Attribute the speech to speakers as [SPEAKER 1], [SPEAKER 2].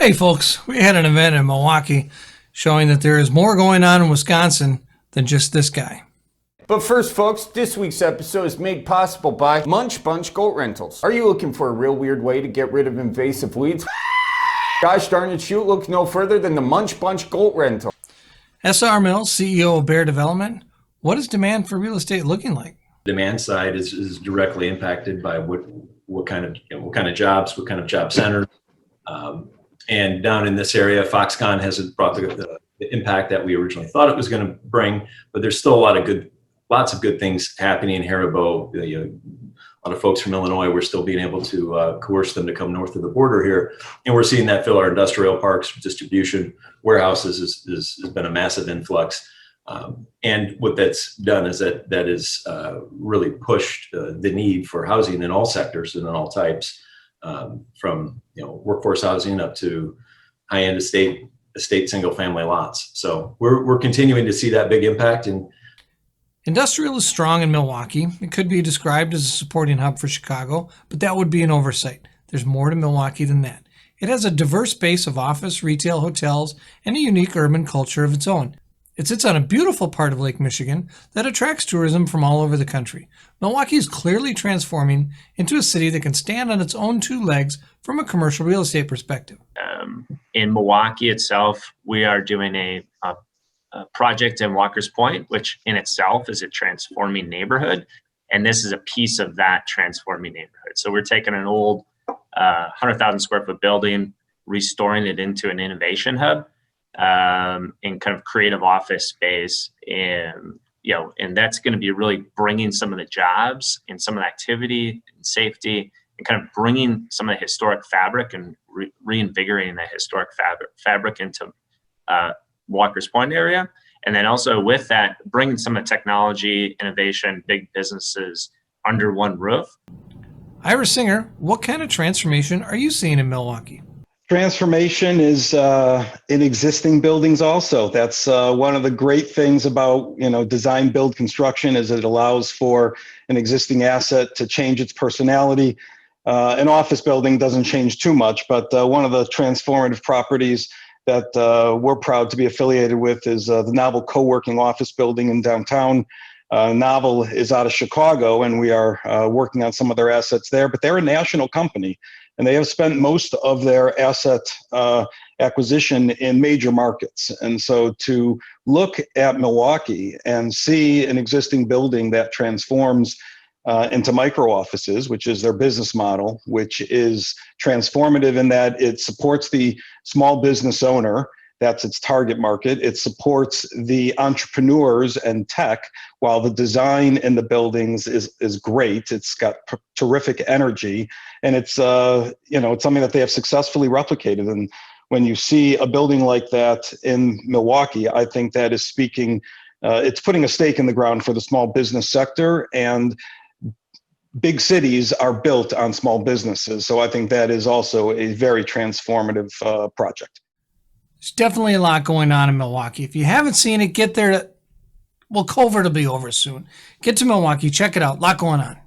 [SPEAKER 1] Hey folks, we had an event in Milwaukee showing that there is more going on in Wisconsin than just this guy.
[SPEAKER 2] But first, folks, this week's episode is made possible by Munch Bunch Goat Rentals. Are you looking for a real weird way to get rid of invasive weeds? Gosh darn it, you look no further than the Munch Bunch Goat Rental.
[SPEAKER 1] S.R. Mills, CEO of Bear Development, what is demand for real estate looking like?
[SPEAKER 3] Demand side is directly impacted by what kind of jobs, what kind of job centers. And down in this area, Foxconn hasn't brought the impact that we originally thought it was going to bring, but there's still lots of good things happening in Haribo. A lot of folks from Illinois, we're still being able to coerce them to come north of the border here. And we're seeing that fill our industrial parks, distribution, warehouses has been a massive influx. And what that's done is that is really pushed the need for housing in all sectors and in all types, from workforce housing up to high-end estate single family lots. So we're continuing to see that big impact. And
[SPEAKER 1] Industrial is strong in Milwaukee. It could be described as a supporting hub for Chicago, but that would be an oversight. There's more to Milwaukee than that. It has a diverse base of office, retail, hotels, and a unique urban culture of its own. It sits on a beautiful part of Lake Michigan that attracts tourism from all over the country. Milwaukee is clearly transforming into a city that can stand on its own two legs from a commercial real estate perspective.
[SPEAKER 4] In Milwaukee itself, we are doing a project in Walker's Point, which in itself is a transforming neighborhood. And this is a piece of that transforming neighborhood. So we're taking an old 100,000 square foot building, restoring it into an innovation hub. In kind of creative office space, and that's going to be really bringing some of the jobs and some of the activity and safety, and kind of bringing some of the historic fabric and reinvigorating that historic fabric into Walker's Point area, and then also with that, bringing some of the technology, innovation, big businesses under one roof.
[SPEAKER 1] Ira Singer, what kind of transformation are you seeing in Milwaukee?
[SPEAKER 5] Transformation is in existing buildings also. That's one of the great things about design, build, construction is it allows for an existing asset to change its personality. An office building doesn't change too much, but one of the transformative properties that we're proud to be affiliated with is the Novel co-working office building in downtown. Novel is out of Chicago, and we are working on some of their assets there, but they're a national company. And they have spent most of their asset acquisition in major markets. And so to look at Milwaukee and see an existing building that transforms into micro offices, which is their business model, which is transformative in that it supports the small business owner. That's its target market. It supports the entrepreneurs and tech, while the design in the buildings is great. It's got terrific energy, and it's it's something that they have successfully replicated. And when you see a building like that in Milwaukee, I think that is speaking. It's putting a stake in the ground for the small business sector, and big cities are built on small businesses. So I think that is also a very transformative project.
[SPEAKER 1] There's definitely a lot going on in Milwaukee. If you haven't seen it, get there. Well, COVID will be over soon. Get to Milwaukee. Check it out. A lot going on.